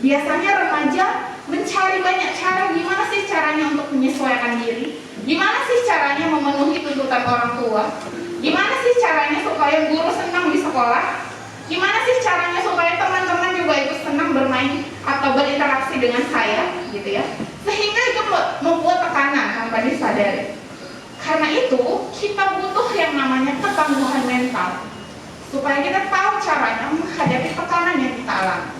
Biasanya remaja mencari banyak cara, gimana sih caranya untuk menyesuaikan diri, gimana sih caranya memenuhi tuntutan orang tua, gimana sih caranya supaya guru senang di sekolah, gimana sih caranya supaya teman-teman juga ikut senang bermain atau berinteraksi dengan saya, gitu ya. Sehingga itu membuat tekanan tanpa disadari. Karena itu, kita butuh yang namanya ketangguhan mental, supaya kita tahu caranya menghadapi tekanan yang kita alami.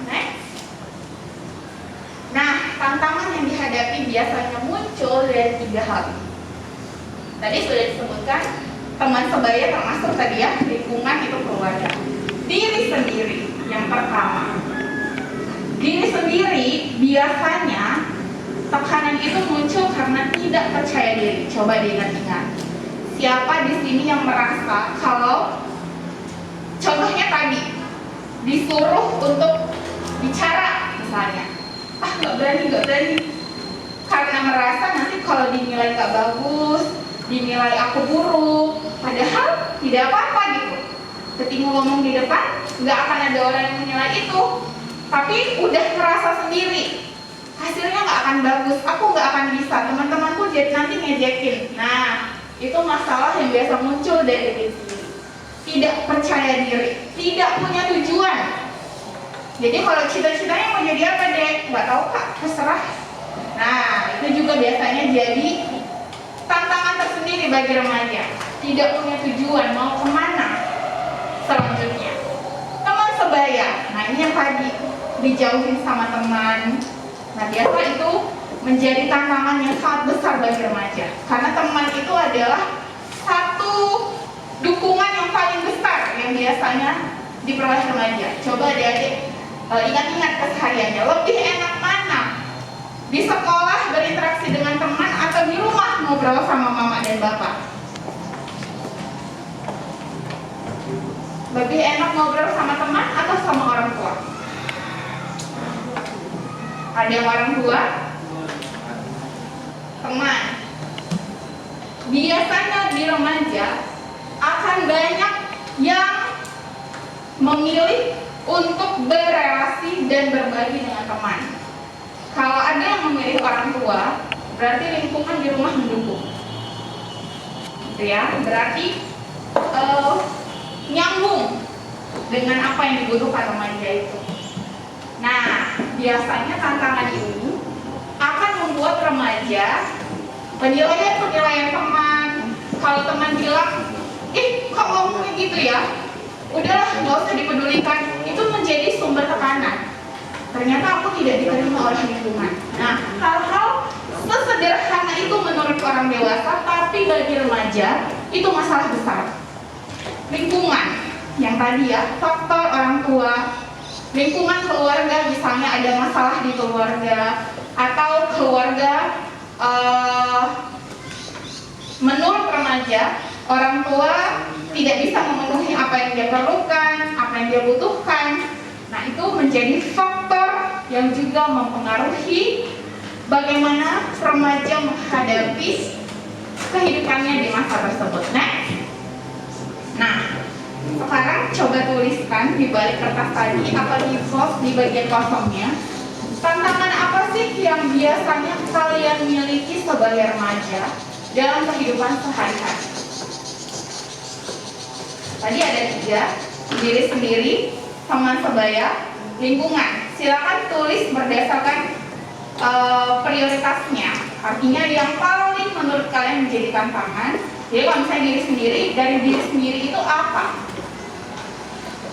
Nah, tantangan yang dihadapi biasanya muncul dari 3 hal. Tadi sudah disebutkan, teman sebaya termasuk tadi ya, lingkungan itu keluarga. Diri sendiri yang pertama. Diri sendiri biasanya tekanan itu muncul karena tidak percaya diri. Coba diingat-ingat. Siapa di sini yang merasa kalau contohnya tadi disuruh untuk bicara misalnya, nggak berani, karena merasa nanti kalau dinilai nggak bagus, dinilai aku buruk, padahal tidak apa-apa gitu. Ketika ngomong di depan, nggak akan ada orang yang menilai itu, tapi udah ngerasa sendiri, hasilnya nggak akan bagus, aku nggak akan bisa, teman-temanku jadi nanti ngejekin. Nah, itu masalah yang biasa muncul dari diri sendiri. Tidak percaya diri, tidak punya tujuan. Jadi kalau cita-citanya mau jadi apa deh? Nggak tahu kak, terserah. Nah, itu juga biasanya jadi tantangan tersendiri bagi remaja. Tidak punya tujuan, mau kemana selanjutnya. Teman sebaya, nah ini yang tadi dijauhin sama teman. Nah, biasa itu menjadi tantangan yang sangat besar bagi remaja. Karena teman itu adalah satu dukungan yang paling besar yang biasanya diperoleh remaja. Coba adik-adik ingat-ingat kesehariannya, lebih enak mana? Di sekolah berinteraksi dengan teman atau di rumah ngobrol sama mama dan bapak? Lebih enak ngobrol sama teman atau sama orang tua? Ada yang orang tua? Teman. Biasanya di remaja akan banyak yang memilih untuk berrelasi dan berbagi dengan teman. Kalau ada yang memilih orang tua, berarti lingkungan di rumah mendukung, gitu ya. Berarti nyambung dengan apa yang dibutuhkan remaja itu. Nah, biasanya tantangan ini akan membuat remaja penilaian teman. Kalau teman bilang, kok ngomongnya gitu ya, udahlah nggak usah dipedulikan, itu menjadi sumber tekanan. Ternyata aku tidak diterima oleh lingkungan. Nah, hal-hal sesederhana itu menurut orang dewasa, tapi bagi remaja itu masalah besar. Lingkungan, yang tadi ya, faktor orang tua, lingkungan keluarga, misalnya ada masalah di keluarga, atau keluarga menurut remaja, orang tua tidak bisa memenuhi apa yang dia perlukan, apa yang dia butuhkan. Nah, itu menjadi faktor yang juga mempengaruhi bagaimana remaja menghadapi kehidupannya di masa tersebut. Nah, sekarang coba tuliskan di balik kertas tadi atau di box di bagian kosongnya, tantangan apa sih yang biasanya kalian miliki sebagai remaja dalam kehidupan sehari-hari? Tadi ada 3, diri sendiri, teman sebaya, lingkungan. Silakan tulis berdasarkan prioritasnya. Artinya yang paling menurut kalian menjadi tantangan. Jadi kalau misalnya diri sendiri, dari diri sendiri itu apa?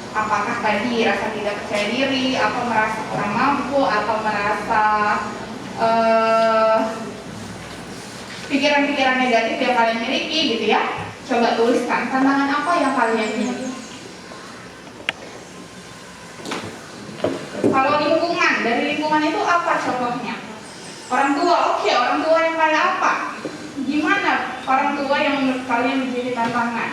Apakah tadi rasa tidak percaya diri, atau merasa kurang mampu, atau merasa pikiran-pikiran negatif yang kalian miliki gitu ya? Coba tuliskan tantangan apa yang kalian miliki. Kalau lingkungan, dari lingkungan itu apa contohnya? Orang tua, oke, orang tua yang kayak apa? Gimana orang tua yang menurut kalian menjadi tantangan?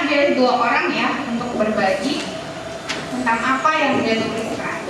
ambil 2 orang ya untuk berbagi tentang apa yang dia tuliskan.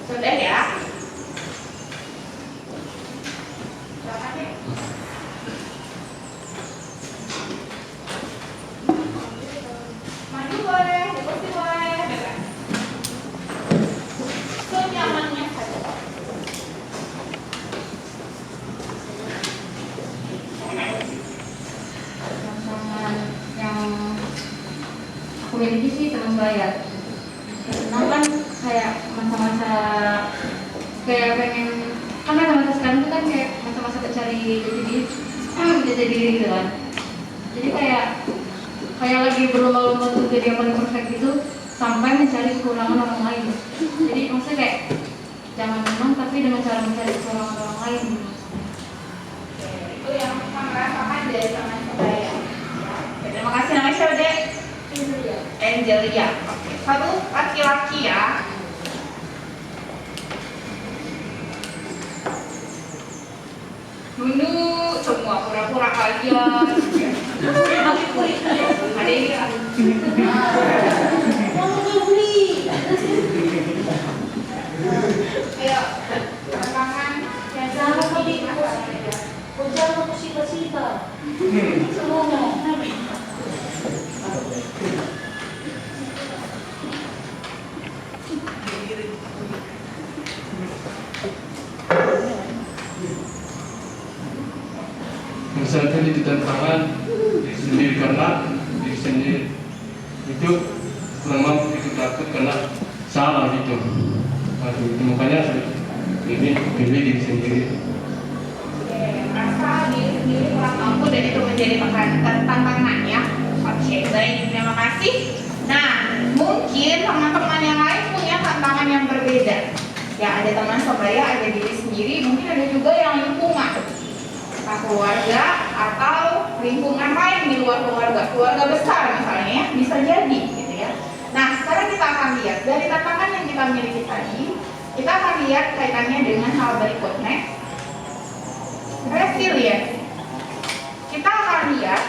Sudah ya? Maju boleh, kursi boleh, bebas. Senyamannya saja. Teman yang aku miliki sih teman sebaya. Senang kan kayak masa-masa kayak pengen, kan masa-masa sekarang itu kan kayak masa-masa mencari jati diri gitu kan. Jadi kayak lagi berlomba-lomba untuk jadi yang paling perfect gitu sampai mencari kekurangan orang lain. Jadi maksudnya kayak jangan menang tapi dengan cara mencari kekurangan orang lain. Itu yang kita merasakan dari teman saya. Terima kasih. Namanya siapa, Dek? Angelia. Oke. Satu laki-laki ya. Nunduk semua pura-pura kalian. Ada ini nggak? Ayo, tantangan yang sama di jangan aku cita-cita. Semuanya. Misalkan itu tantangan diri sendiri karena diri sendiri itu kurang mampu, itu takut karena salah gitu. Aduh, itu makanya ini pilih diri sendiri. Merasa diri sendiri kurang mampu dan itu menjadi tantangan ya. Oke, baik, terima kasih. Nah, mungkin teman-teman yang lain punya tantangan yang berbeda. Ya, ada teman sebaya, ada diri sendiri, mungkin ada juga yang lingkungan, keluarga atau lingkungan lain di luar keluarga besar misalnya ya, bisa jadi gitu ya. Nah, sekarang kita akan lihat dari tantangan yang kita miliki tadi, kita akan lihat kaitannya dengan hal berikutnya. Resiliensi. Kita akan lihat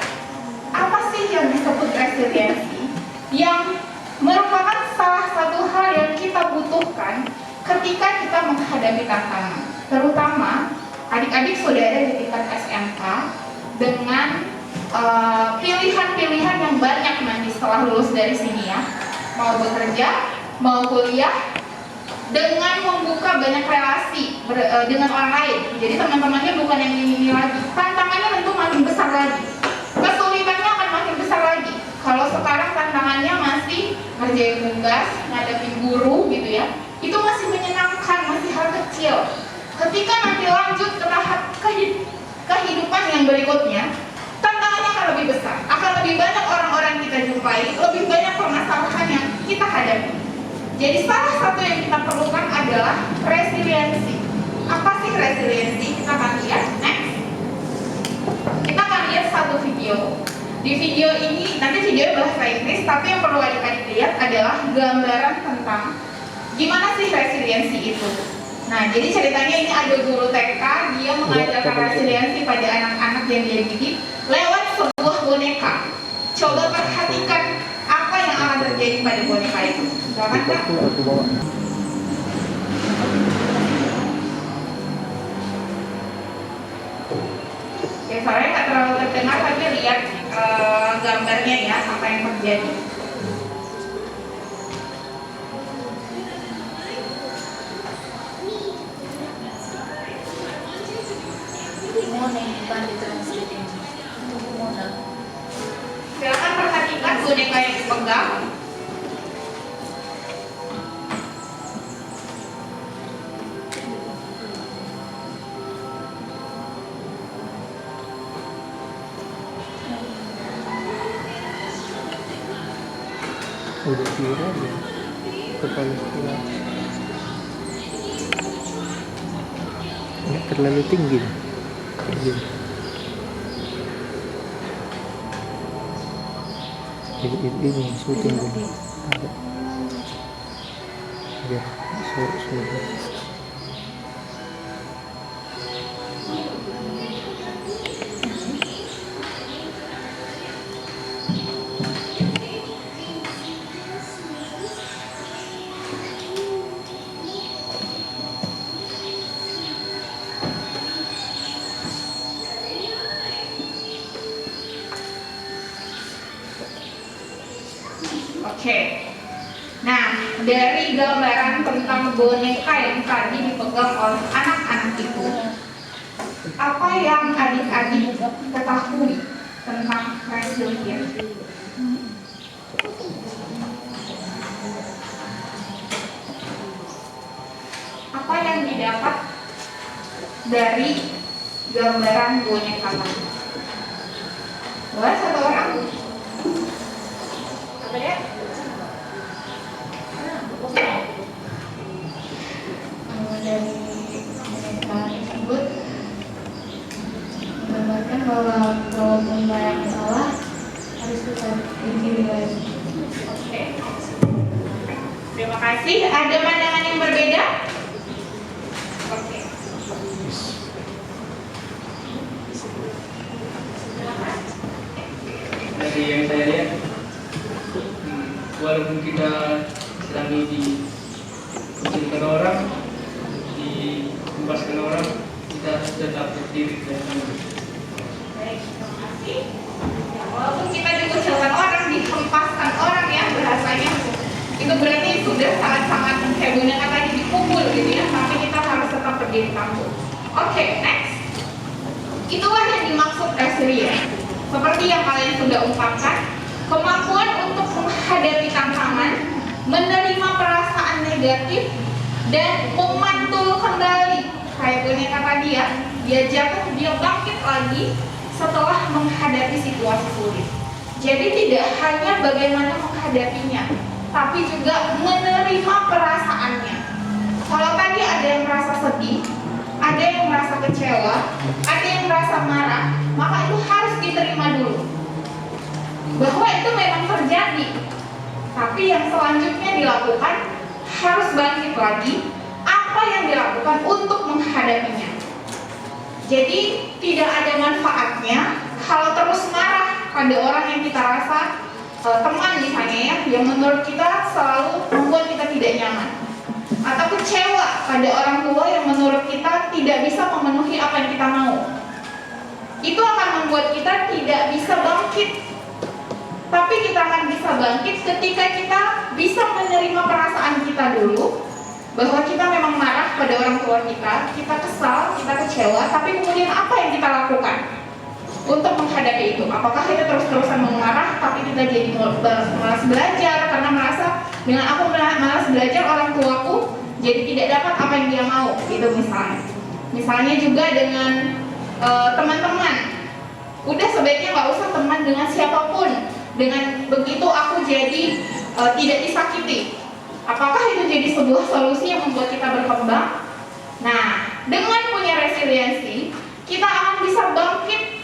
apa sih yang disebut resiliensi, yang merupakan salah satu hal yang kita butuhkan ketika kita menghadapi tantangan, terutama adik-adik sudah ada di tingkat SMK dengan pilihan-pilihan yang banyak nanti setelah lulus dari sini ya, mau bekerja, mau kuliah, dengan membuka banyak relasi dengan orang lain. Jadi teman-temannya bukan yang ini lagi, tantangannya tentu makin besar lagi, kesulitannya akan makin besar lagi. Kalau sekarang tantangannya masih ngerjain tugas, ngadepin guru gitu ya, itu masih menyenangkan, masih hal kecil. Ketika nanti lanjut ke tahap kehidupan yang berikutnya, tantangannya akan lebih besar, akan lebih banyak orang-orang kita jumpai, lebih banyak permasalahan yang kita hadapi. Jadi salah satu yang kita perlukan adalah resiliensi. Apa sih resiliensi? Kita akan lihat next. Kita akan lihat satu video. Di video ini, nanti videonya bahasa Inggris, tapi yang perlu adik-adik lihat adalah gambaran tentang gimana sih resiliensi itu. Nah, jadi ceritanya ini ada guru TK, dia mengajarkan resiliensi pada anak-anak yang dia didik lewat sebuah boneka. Coba perhatikan apa yang akan terjadi pada boneka itu. Silakan, Kak. Ya, soalnya nggak terlalu terdengar, tapi lihat gambarnya ya, apa yang terjadi. bukan ditranslating. Tunggu muna. Silakan perhatikan boneka yang dipegang. Udah viral ya ke Palestina. Nggak terlalu tinggi nih. Ini syuting dulu. Ada. Ya, sudah. Oke. Nah, dari gambaran tentang boneka yang tadi dipegang oleh anak-anak itu, apa yang adik-adik ketahui tentang resilience? Apa yang didapat dari gambaran boneka tadi? Boleh satu orang? Apa ya? Dari boneka tersebut menggambarkan bahwa kalau benda yang salah harus kita diri lagi. Oke. Terima kasih. Ada pandangan yang berbeda? Oke. Dari yang saya lihat, walaupun kita sedang dikucilkan orang, dibebaskan orang, kita tetap berdiri dan tangguh. Baik, terima kasih. Ya, walaupun kita dikucilkan orang, dihempaskan orang ya bahasanya, itu berarti sudah sangat-sangat kayak boneka tadi dipukul gitu ya, tapi kita harus tetap berdiri tangguh. Oke, next. Itulah yang dimaksud resilient. Seperti yang kalian sudah ungkapkan, kemampuan untuk menghadapi tantangan, menerima perasaan negatif, dan memantul kembali. Kayak boneka tadi ya, dia jatuh, dia bangkit lagi setelah menghadapi situasi sulit. Jadi tidak hanya bagaimana menghadapinya, tapi juga menerima perasaannya. Kalau tadi ada yang merasa sedih, ada yang merasa kecewa, ada yang merasa marah, maka itu harus diterima dulu bahwa itu memang terjadi. Tapi yang selanjutnya dilakukan harus bangkit lagi. Apa yang dilakukan untuk menghadapinya? Jadi tidak ada manfaatnya kalau terus marah pada orang yang kita rasa teman misalnya ya, yang menurut kita selalu membuat kita tidak nyaman, atau kecewa pada orang tua yang menurut kita tidak bisa memenuhi apa yang kita mau. Itu akan membuat kita tidak bisa bangkit. Tapi kita akan bisa bangkit ketika kita bisa menerima perasaan kita dulu, bahwa kita memang marah pada orang tua kita kesal, kita kecewa, tapi kemudian apa yang kita lakukan untuk menghadapi itu? Apakah kita terus-terusan marah, tapi kita jadi malas belajar karena merasa dengan aku malas belajar orang tuaku jadi tidak dapat apa yang dia mau, itu misalnya. Misalnya juga dengan teman-teman, udah sebaiknya nggak usah teman dengan siapapun. Dengan begitu aku jadi tidak disakiti. Apakah itu jadi sebuah solusi yang membuat kita berkembang? Nah, dengan punya resiliensi, kita akan bisa bangkit,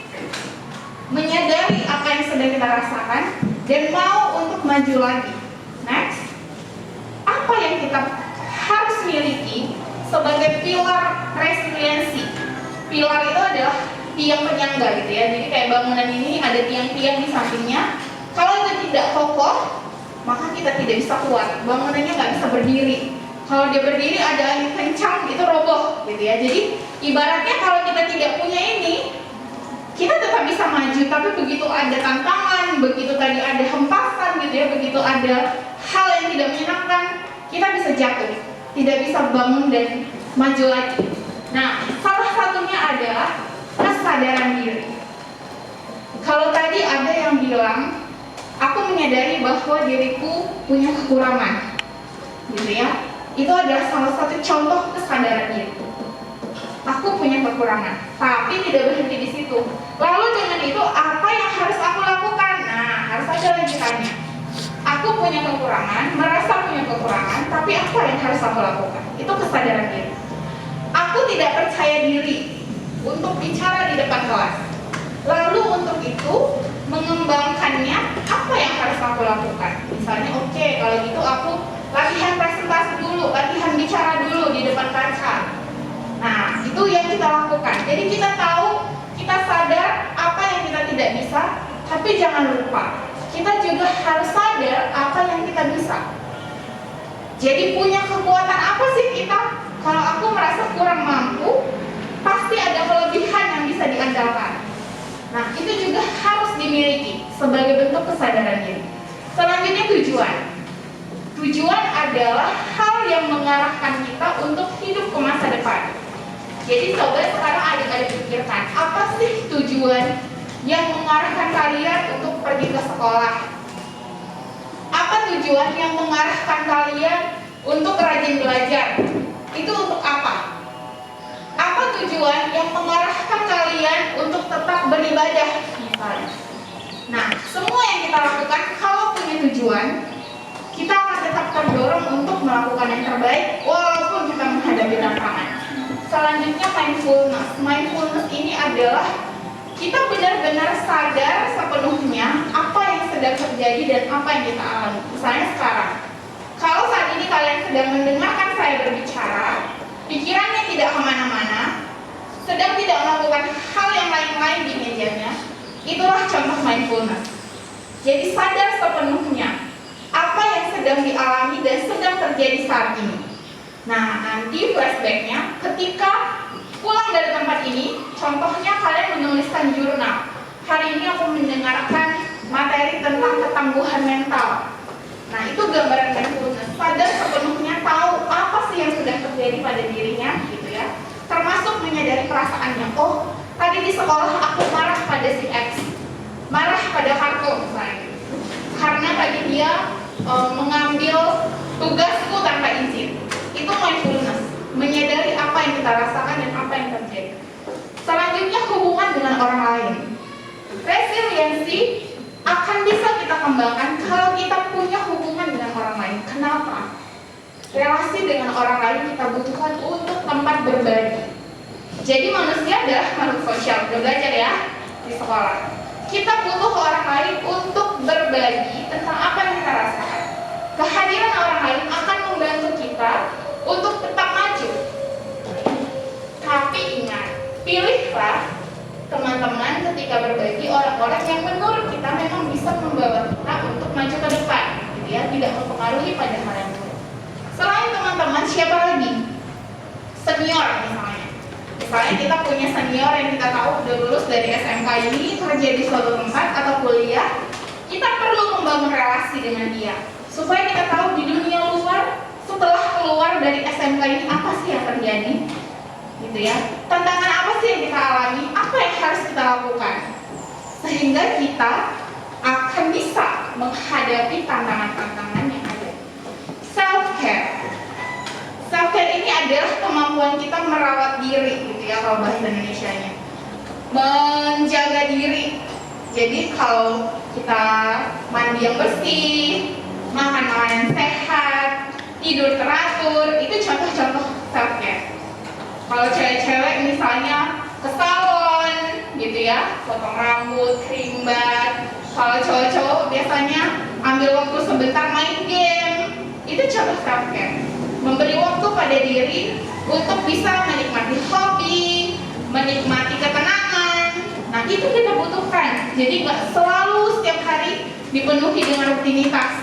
menyadari apa yang sedang kita rasakan, dan mau untuk maju lagi. Next, apa yang kita harus miliki sebagai pilar resiliensi? Pilar itu adalah tiang penyangga gitu ya. Jadi kayak bangunan ini ada tiang-tiang di sampingnya. Kalau itu tidak kokoh, maka kita tidak bisa kuat. Bangunannya nggak bisa berdiri. Kalau dia berdiri ada angin kencang, itu roboh gitu ya. Jadi ibaratnya kalau kita tidak punya ini, kita tetap bisa maju. Tapi begitu ada tantangan, begitu tadi ada hempasan gitu ya, begitu ada hal yang tidak menyenangkan, kita bisa jatuh, tidak bisa bangun dan maju lagi. Nah, salah satunya adalah kesadaran diri. Kalau tadi ada yang bilang, aku menyadari bahwa diriku punya kekurangan, gitu ya. Itu adalah salah satu contoh kesadaran diri. Aku punya kekurangan, tapi tidak berhenti di situ. Lalu dengan itu apa yang harus aku lakukan? Nah, harus ada lanjutannya. Aku punya kekurangan, merasa punya kekurangan, tapi apa yang harus aku lakukan? Itu kesadaran diri. Aku tidak percaya diri untuk bicara di depan kelas. Lalu untuk itu mengembangkannya, apa yang harus aku lakukan? Misalnya, oke, kalau gitu aku latihan presentasi dulu, latihan bicara dulu di depan kaca. Nah, itu yang kita lakukan. Jadi kita tahu, kita sadar apa yang kita tidak bisa, tapi jangan lupa, kita juga harus sadar apa yang kita bisa. Jadi punya kekuatan apa sih kita? Kalau aku merasa kurang mampu, pasti ada kelebihan yang bisa diandalkan. Nah, itu juga harus dimiliki sebagai bentuk kesadaran diri. Selanjutnya tujuan. Tujuan adalah hal yang mengarahkan kita untuk hidup ke masa depan. Jadi coba sekarang adik-adik pikirkan, apa sih tujuan yang mengarahkan kalian untuk pergi ke sekolah? Apa tujuan yang mengarahkan kalian untuk rajin belajar? Itu untuk apa? Apa tujuan yang mengarahkan kalian untuk tetap beribadah misalnya? Nah, semua yang kita lakukan kalau punya tujuan, kita akan tetap terdorong untuk melakukan yang terbaik walaupun kita menghadapi tantangan. Selanjutnya mindfulness. Mindfulness ini adalah kita benar-benar sadar sepenuhnya apa yang sedang terjadi dan apa yang kita alami. Misalnya sekarang, kalau saat ini kalian sedang mendengarkan saya berbicara, pikirannya tidak kemana-mana, sedang tidak melakukan hal yang lain-lain di mejanya, itulah contoh mindfulness. Jadi sadar sepenuhnya apa yang sedang dialami dan sedang terjadi saat ini. Nah, nanti flashbacknya ketika pulang dari tempat ini, contohnya kalian menuliskan jurnal. Hari ini aku mendengarkan materi tentang ketangguhan mental. Nah, itu gambaran mindfulness. Sadar sepenuhnya tahu apa sih yang sudah terjadi pada dirinya, gitu ya. Termasuk menyadari perasaannya. Oh, tadi di sekolah aku marah pada si X, marah pada Harto misalnya, karena tadi dia mengambil tugasku tanpa izin. Itu mindfulness, menyadari apa yang kita rasakan dan apa yang terjadi. Selanjutnya hubungan dengan orang lain. Resiliensi akan bisa kita kembangkan kalau kita punya hubungan dengan orang lain. Kenapa? Relasi dengan orang lain kita butuhkan untuk tempat berbagi. Jadi manusia adalah makhluk sosial, belajar ya di sekolah. Kita butuh orang lain untuk berbagi tentang apa yang kita rasakan. Kehadiran orang lain akan membantu kita untuk tetap maju. Tapi ingat, pilihlah teman-teman ketika berbagi orang-orang yang menurut kita memang bisa membawa kita untuk maju ke depan, gitu ya, tidak mempengaruhi pada hal yang buruk. Selain teman-teman, siapa lagi? Senior misalnya. Misalnya kita punya senior yang kita tahu udah lulus dari SMK ini, kerja di suatu tempat atau kuliah, kita perlu membangun relasi dengan dia supaya kita tahu di dunia luar setelah keluar dari SMK ini apa sih yang terjadi, gitu ya. Tantangan apa sih yang kita alami, apa yang harus kita lakukan, sehingga kita akan bisa menghadapi tantangan-tantangan yang ada. Self-care. Self-care ini adalah kemampuan kita merawat diri, gitu ya kalau bahasa Indonesianya. Menjaga diri. Jadi kalau kita mandi yang bersih, makan makanan sehat, tidur teratur, itu contoh-contoh self-care. Kalau cewek-cewek misalnya ke salon, gitu ya, potong rambut, krimbat. Kalau cowok-cowok biasanya ambil waktu sebentar main game, itu contoh self-care. Memberi waktu pada diri untuk bisa menikmati hobi, menikmati ketenangan. Nah, itu kita butuhkan. Jadi nggak selalu setiap hari dipenuhi dengan rutinitas,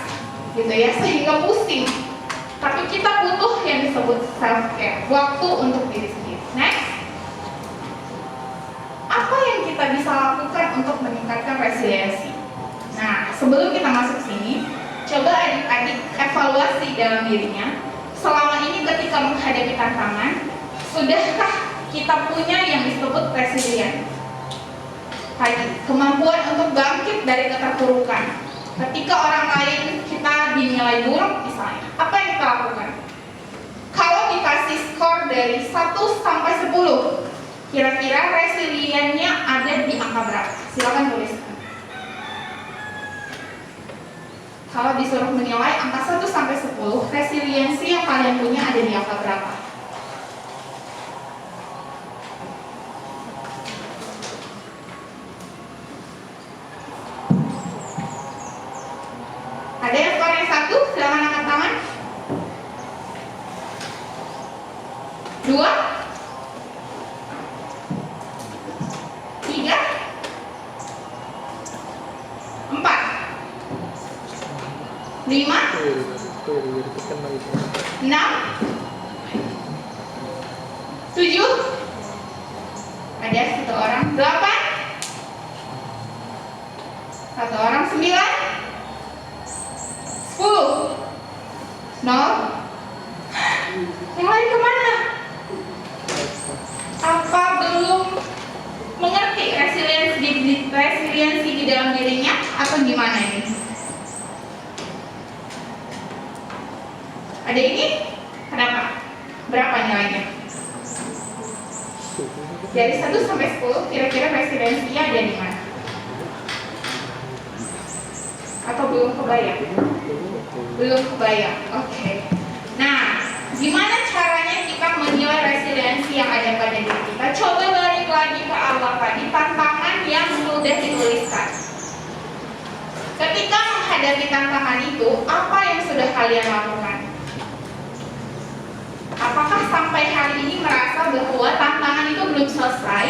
gitu ya, sehingga pusing. Tapi kita butuh yang disebut self-care, waktu untuk diri sendiri. Next, apa yang kita bisa lakukan untuk meningkatkan resiliensi? Nah, sebelum kita masuk sini, coba adik-adik evaluasi dalam dirinya. Selama ini ketika menghadapi tantangan, sudahkah kita punya yang disebut resilient? Tadi, kemampuan untuk bangkit dari keterpurukan. Ketika orang lain kita dinilai buruk misalnya, apa yang kita lakukan? Kalau dikasih skor dari 1 sampai 10, kira-kira resiliennya ada di angka berapa? Silakan tuliskan. Kalau disuruh menilai angka 1 sampai 10, resiliensi yang kalian punya ada di angka berapa? Ada yang skornya 1? Silakan angkat tangan. 2, 3, 4, 5, 6, 7, ada 1 orang, 8, 1 orang, 9, 10, 0. Yang lain kemana? Apa belum mengerti resiliensi di dalam dirinya atau gimana ini? Ada ini? Kenapa? Berapa nilainya? Dari 1 sampai 10, kira-kira resiliensinya ada di mana? Atau belum kebayang? Belum kebayang, oke. Nah, gimana caranya kita menilai resiliensi yang ada pada diri kita? Coba balik lagi ke awal tadi, tantangan yang sudah dituliskan. Ketika menghadapi tantangan itu, apa yang sudah kalian lakukan? Apakah sampai hari ini merasa bahwa tantangan itu belum selesai?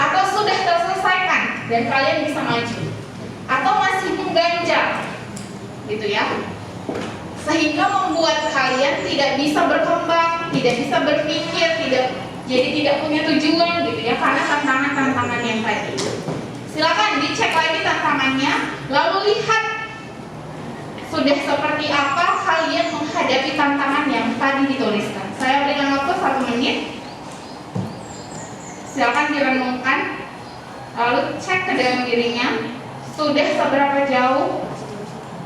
Atau sudah terselesaikan dan kalian bisa maju? Atau masih mengganjal? Gitu ya, sehingga membuat kalian tidak bisa berkembang, tidak bisa berpikir, jadi tidak punya tujuan gitu ya, karena tantangan-tantangan yang tadi. Silakan dicek lagi tantangannya, lalu lihat sudah seperti apa kalian menghadapi tantangan yang tadi dituliskan. Saya berikan waktu 1 menit. Silakan direnungkan, lalu cek ke dalam dirinya, sudah seberapa jauh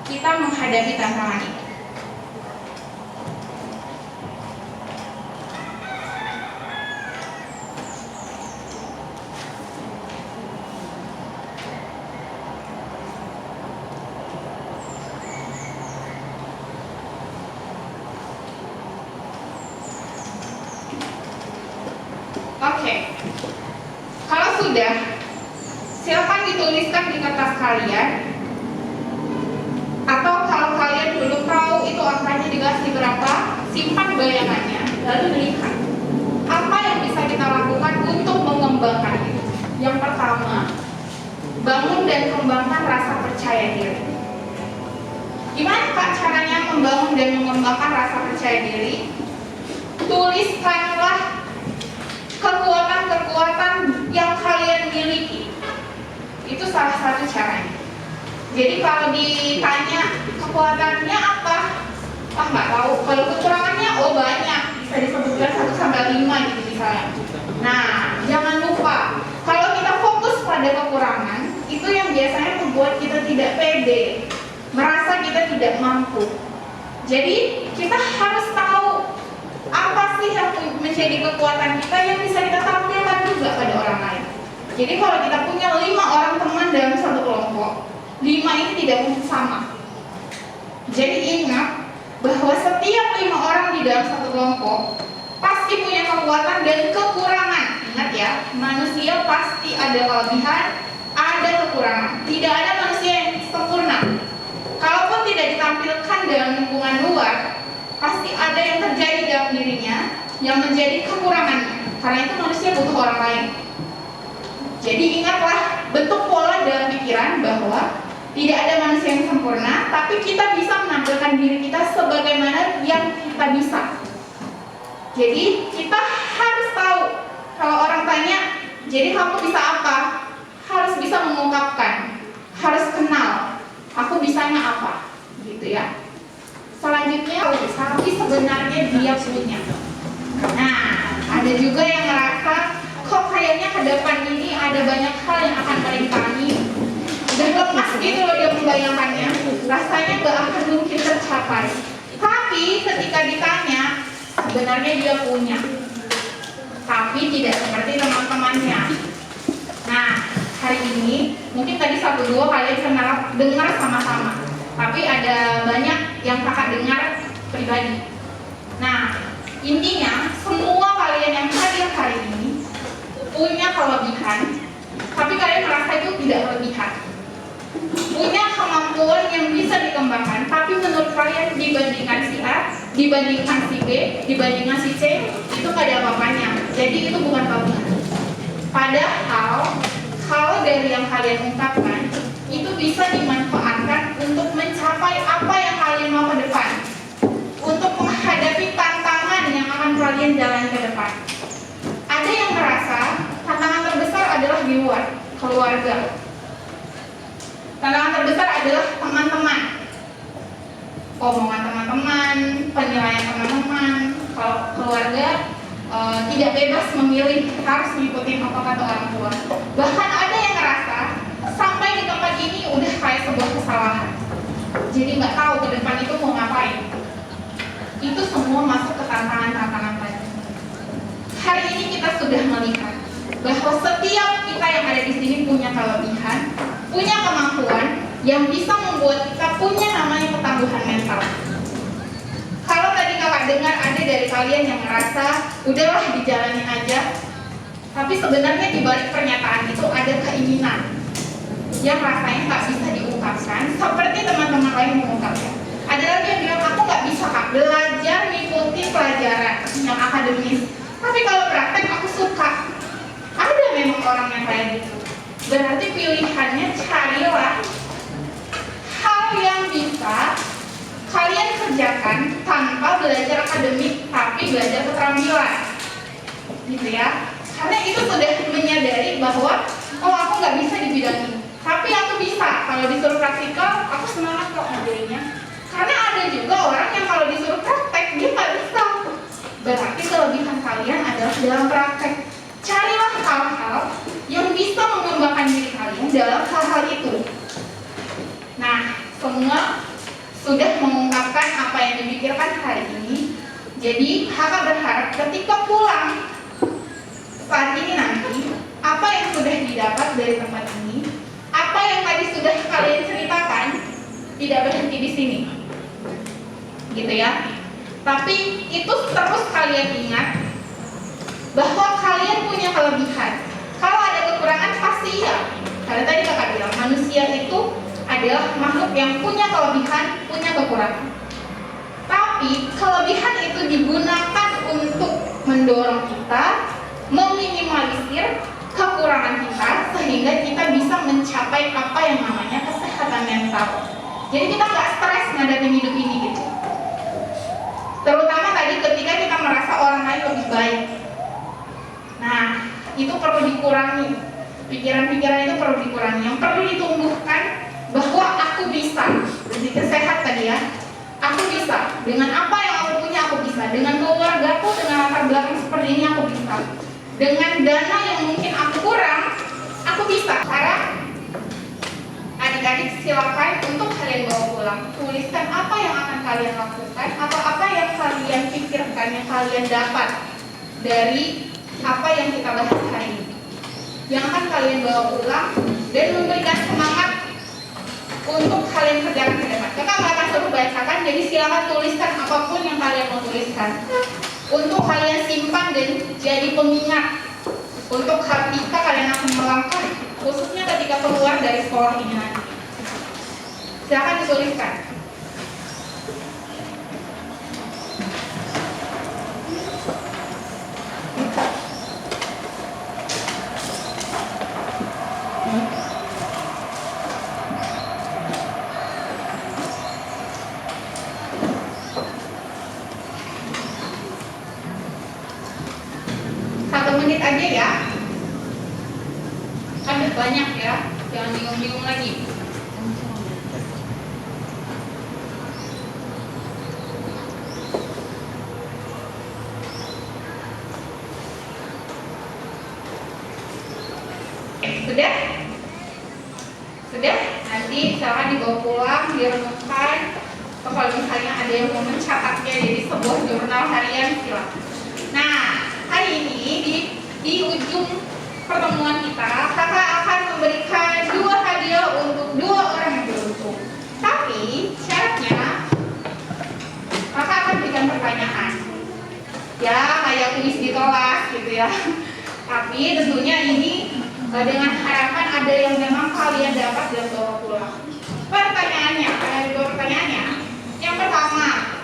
kita menghadapi tantangan itu. Oke. Kalau sudah, silakan dituliskan di kertas kalian. Atau kalau kalian belum tahu itu angkanya dikasih berapa, simpan bayangannya, lalu lihat apa yang bisa kita lakukan untuk mengembangkan itu. Yang pertama, bangun dan kembangkan rasa percaya diri. Gimana Kak caranya membangun dan mengembangkan rasa percaya diri? Tuliskanlah kekuatan-kekuatan yang kalian miliki. Itu salah satu caranya. Jadi kalau ditanya kekuatannya apa? Ah nggak tahu. Kalau kekurangannya, oh banyak. Bisa disebutkan 1 sampai 5 gitu misalnya. Nah, jangan lupa kalau kita fokus pada kekurangan, itu yang biasanya membuat kita tidak pede, merasa kita tidak mampu. Jadi kita harus tahu apa sih yang menjadi kekuatan kita yang bisa kita tampilkan juga pada orang lain. Jadi kalau kita punya 5 orang teman dalam satu kelompok, 5 ini tidak mungkin sama. Jadi ingat bahwa setiap 5 orang di dalam satu kelompok pasti punya kekuatan dan kekurangan. Ingat ya, manusia pasti ada kelebihan, ada kekurangan. Tidak ada manusia yang sempurna. Kalaupun tidak ditampilkan dalam lingkungan luar, pasti ada yang terjadi dalam dirinya yang menjadi kekurangannya. Karena itu manusia butuh orang lain. Jadi ingatlah, bentuk pola dalam pikiran bahwa tidak ada manusia yang sempurna, tapi kita bisa menampilkan diri kita sebagaimana yang kita bisa. Jadi kita harus tahu, kalau orang tanya, jadi kamu bisa apa? Harus bisa mengungkapkan, harus kenal, aku bisanya apa, gitu ya. Selanjutnya, tapi sebenarnya dia punya. Nah, ada juga yang merasa kok kayaknya ke depan ini ada banyak hal yang akan merimpangi. Udah lemas gitu loh dia membayangkannya, rasanya gak akan mungkin tercapai. Tapi ketika ditanya, sebenarnya dia punya, tapi tidak seperti teman-temannya. Nah, hari ini mungkin tadi 1-2 kalian kenal dengar sama-sama, tapi ada banyak yang kakak dengar pribadi. Nah, intinya semua kalian yang hadir hari ini punya kelebihan, tapi kalian merasa itu tidak kelebihan. Punya kemampuan yang bisa dikembangkan, tapi menurut kalian dibandingkan si A, dibandingkan si B, dibandingkan si C, itu gak ada apa-apanya. Jadi itu bukan kelebihan. Padahal kalau dari yang kalian ungkapkan itu bisa dimanfaatkan untuk mencapai apa yang kalian mau ke depan, untuk menghadapi tantangan yang akan kalian jalani ke depan. Ada yang merasa tantangan terbesar adalah di luar, keluarga. Tantangan terbesar adalah teman-teman, omongan teman-teman, penilaian teman-teman. Kalau keluarga tidak bebas memilih, harus mengikuti apa kata orang tua. Bahkan ada yang ngerasa sampai di tempat ini udah kayak sebuah kesalahan, jadi nggak tahu ke depan itu mau ngapain. Itu semua masuk ke tantangan-tantangan tadi. Hari ini kita sudah melihat bahwa setiap kita yang ada di sini punya kelebihan, punya kemampuan yang bisa membuat kita punya namanya ketangguhan mental. Kalau tadi kakak dengar ada dari kalian yang merasa udahlah dijalani aja, tapi sebenarnya di balik pernyataan itu ada keinginan yang rasanya nggak bisa diungkapkan, seperti teman-teman lain mengungkapkan. Ada lagi yang bilang aku nggak bisa kak belajar mengikuti pelajaran yang akademis, tapi kalau praktek aku suka. Ada memang orang yang kayak gitu. Berarti pilihannya carilah hal yang bisa kalian kerjakan tanpa belajar akademik, tapi belajar keterampilan, gitu ya. Karena itu sudah menyadari bahwa oh aku nggak bisa di bidang ini, tapi aku bisa. Kalau disuruh praktikal, aku semangat kok ngerjainnya. Karena ada juga orang yang kalau disuruh praktek dia nggak bisa. Berarti kelebihan kalian adalah dalam praktek. Carilah hal-hal yang bisa mengembangkan diri kalian dalam hal-hal itu. Nah, semua sudah mengungkapkan apa yang dipikirkan hari ini. Jadi, kakak berharap ketika pulang saat ini nanti, apa yang sudah didapat dari tempat ini, apa yang tadi sudah kalian ceritakan, tidak berhenti di sini, gitu ya. Tapi itu terus kalian ingat bahwa kalian punya kelebihan. Kalau ada kekurangan pasti ya. Karena tadi kakak bilang manusia itu adalah makhluk yang punya kelebihan, punya kekurangan. Tapi kelebihan itu digunakan untuk mendorong kita, meminimalisir kekurangan kita, sehingga kita bisa mencapai apa yang namanya kesehatan mental. Jadi kita nggak stres ngadepin hidup ini gitu. Terutama tadi ketika kita merasa orang lain lebih baik. Nah, itu perlu dikurangi. Pikiran-pikiran itu perlu dikurangi. Yang perlu ditumbuhkan bahwa aku bisa. Lebih sehat tadi ya. Aku bisa. Dengan apa yang aku punya aku bisa. Dengan keluargaku, dengan latar belakang seperti ini aku bisa. Dengan dana yang mungkin aku kurang, aku bisa. Sekarang adik-adik silakan untuk kalian bawa pulang. Tuliskan apa yang akan kalian lakukan atau apa yang kalian pikirkan, yang kalian dapat dari apa yang kita bahas hari ini, yang akan kalian bawa pulang dan memberikan semangat untuk kalian kerjakan ke depan. Kakak nggak akan suruh bacakan, jadi silakan tuliskan apapun yang kalian mau tuliskan untuk kalian simpan dan jadi pengingat untuk ketika kalian akan melangkah, khususnya ketika keluar dari sekolah ini nanti. Silakan dituliskan. Menit aja ya, kan banyak ya, jangan bingung-bingung lagi. Sudah? Sudah? Nanti silakan dibawa pulang, direnungkan. Atau kalau misalnya ada yang mau mencatatnya jadi sebuah jurnal harian, silakan. Nah, hari ini di ujung pertemuan kita, kakak akan memberikan 2 hadiah untuk 2 orang yang beruntung. Tapi syaratnya, kakak akan berikan pertanyaan. Ya, kayak kuis di kelas gitu ya. Tapi tentunya ini dengan harapan ada yang memang kalian dapat dan bawa pulang. Pertanyaannya, ada 2 pertanyaannya. Yang pertama,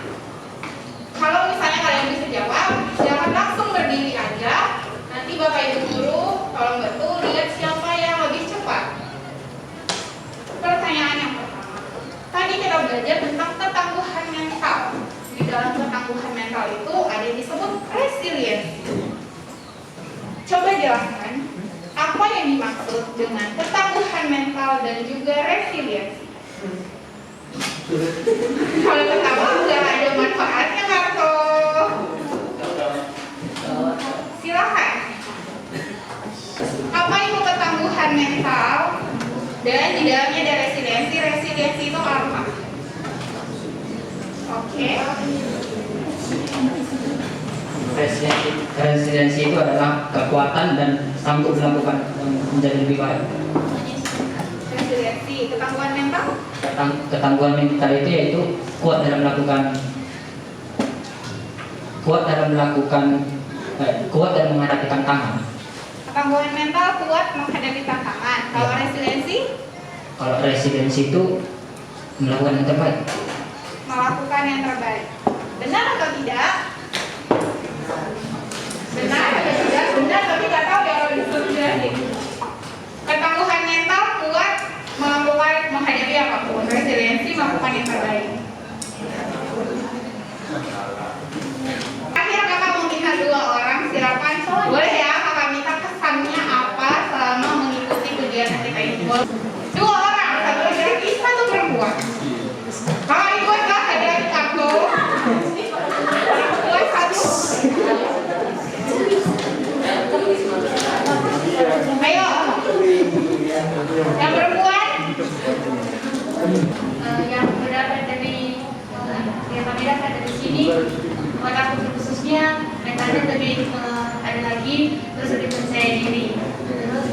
kalau misalnya kalian bisa jawab, jangan langsung berdiri aja. Nanti Bapak Ibu Guru tolong bantu lihat siapa yang lebih cepat. Pertanyaan yang pertama, tadi kita belajar tentang ketangguhan mental. Di dalam ketangguhan mental itu ada yang disebut resiliensi. Coba jelaskan apa yang dimaksud dengan ketangguhan mental dan juga resiliensi. Kalau ketawa nggak ada manfaatnya, Marco. Silakan. Apa itu ketangguhan mental? Dan di dalamnya ada resiliensi. Resiliensi itu apa? Oke. Resiliensi itu adalah kekuatan dan sanggup melakukan menjadi lebih baik. Resiliensi, ketangguhan mental? Ketangguhan mental itu yaitu kuat dalam menghadapi tantangan. Ketangguhan mental kuat menghadapi tantangan. Kalau resiliensi? Kalau resiliensi itu melakukan yang terbaik. Melakukan yang terbaik. Benar atau tidak? Benar atau tidak? Benar tapi nggak tahu ya kalau disuruh jelasin. Ketangguhan mental kuat melakukan menghadapi apapun. Resiliensi melakukan yang terbaik. Akhirnya kakak mau minta 2 orang, silakan. Boleh ya kakak minta kesannya apa selama mengikuti kegiatan kita ini. 2 orang, 1 laki-laki, 1 perempuan. Kalau dibuatlah hadiah aku. Buat 1. Ayo. Yang perempuan. Yang berdapat dari yang kami dapat dari sini, otak khususnya metode lebih ada lagi, terus lebih percaya diri, terus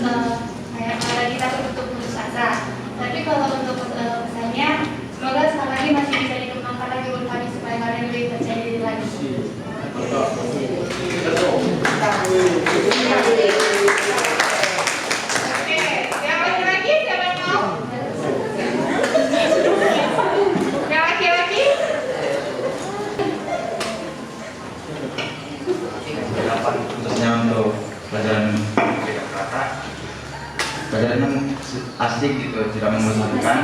kayak lagi takut untuk putus asa. Tapi kalau untuk pesannya, semoga sekali lagi masih bisa dikembangkan lagi untuk kami supaya kalian lebih percaya diri lagi. Oke, yang laki-laki siapa yang mau? Yang laki-laki? Khususnya untuk pelajaran kata pelajaran yang asik gitu, tidak membosankan.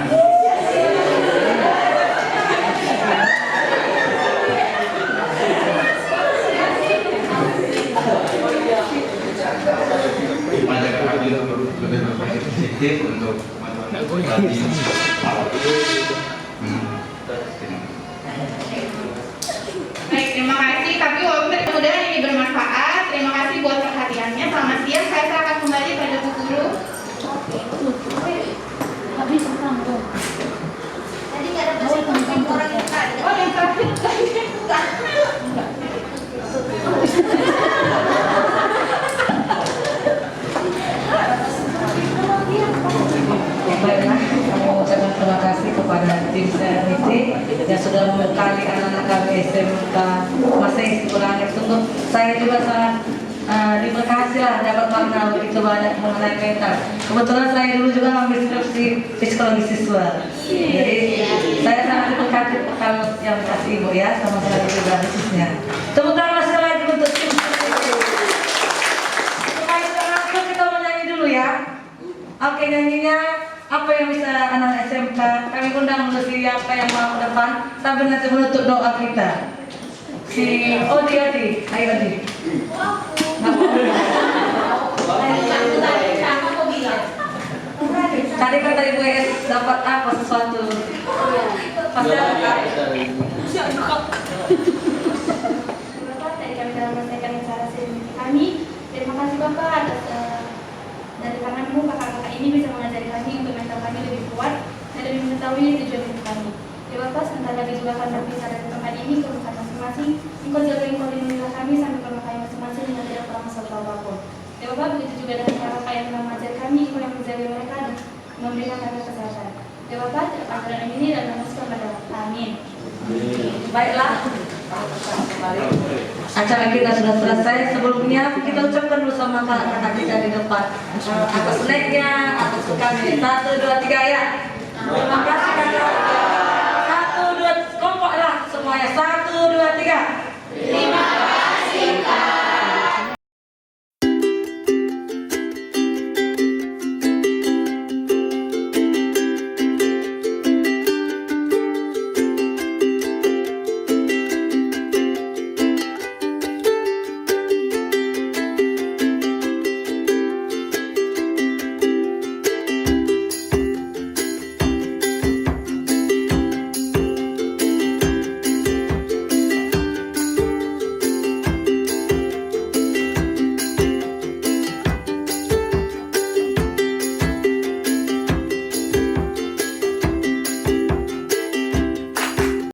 Menjaga hati untuk lebih berpikir positif untuk tadi Baik, terima kasih. Tapi walaupun mudah-mudahan ini bermanfaat. Terima kasih buat perhatiannya. Selamat siang. Saya serahkan kembali pada Bu Guru. Habis kampung. Tadi nggak ada bahasa orang kita. Oh, yang terakhir. Baiklah, kami mengucapkan terima kasih kepada tim CRT yang sudah membekali anak-anak kami SMK Masih Sipulangit. Untuk saya juga sangat diberkati lah dapat makna begitu banyak mengenai mental. Kebetulan saya dulu juga ambil skripsi psikologi siswa. Jadi saya sangat diberkati kalau yang kasih Ibu ya, sama saya juga khususnya. Tepuk tangan sekali lagi untuk tim CRT. Supaya kita langsung kita menyanyi dulu ya. Oke, nyanyinya apa yang bisa anak SMK kami undang dulu siapa yang mau ke depan sambil nanti menutup doa kita. Si Odi, ayo Odi. Tadi kata Ibu S dapat apa sesuatu? Pasti ada. Bapak, tadi kami dalam menyelesaikan acara kami. Terima kasih Bapak atas dari tanganmu kakak-kakak ini bisa mengajari kami untuk mental kami lebih kuat dan lebih mengetahui tujuan hidup kami. Ya Bapak, sebentar lagi juga akan berpisah dari tempat ini ke rumah masing-masing. Engkau jaga, engkau lindungilah kami sampai ke rumah kami masing-masing dengan tidak pernah masalah apapun. Ya Bapak, begitu juga dengan kakak yang telah mengajar kami, engkau yang menjaga mereka dan memberikan kami kesehatan. Ya Bapak, ajaran ini dan memuaskan pada amin. Baiklah, acara kita sudah selesai. Sebelumnya kita ucapkan dulu sama kakak kita di depan atas naiknya, atas kami. 1, 2, 3 ya. Terima kasih kakak. 1, 2, kompak lah semuanya. 1, 2, 3.